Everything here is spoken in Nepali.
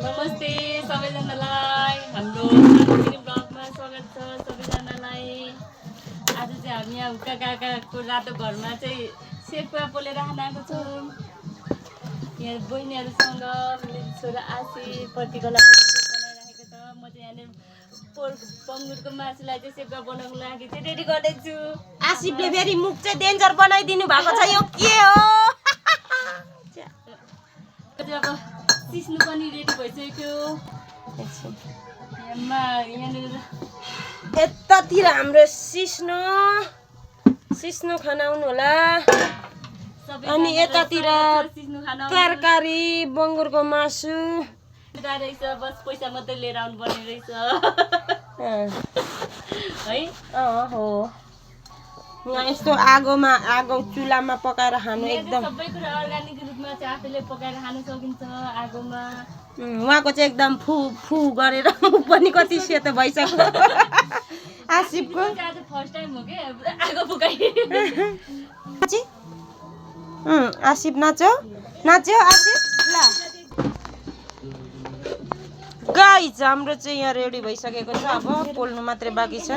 नमस्ते सबैजनालाई हाम्रो सानोतिनो ब्लगमा स्वागत छ सबैजनालाई। आज चाहिँ हामी यहाँ हुक्का काकाको रातो घरमा चाहिँ सेकुवा पोलेर खान आएको छौँ। यहाँ बहिनीहरूसँग मेरो छोरा आशीपट्टिको लागि बनाइराखेको छ। म चाहिँ यहाँनिर बङ्गुरको मासुलाई चाहिँ सेकुवा बनाउनको लागि चाहिँ रेडी गर्दैछु। आसिफले फेरि मुख चाहिँ डेन्जर बनाइदिनु भएको छ। यो के हो? अब सिस्नु पनि रेडी भइसक्यो। यहाँनिर यतातिर हाम्रो सिस्नो खानाउनु होला। अनि यतातिर तरकारी बङ्गुरको मासु रहेछ। बस पैसा मात्रै लिएर आउनु पर्ने रहेछ है। हो यहाँ यस्तो आगो चुलामा पकाएर खानु एकदम सबै कुरा अर्गानिक रूपमा चाहिँ आफैले पकाएर खान सकिन्छ आगोमा। उहाँको चाहिँ एकदम फु गरेर पनि कति सेतो भइसक्यो आसिफको। आज फर्स्ट टाइम हो के आगो फुकाइ। आसिफ नाच्यो आसिफ। ल गाइज हाम्रो चाहिँ यहाँ रेडी भइसकेको छ। अब पोल्नु मात्रै बाँकी छ।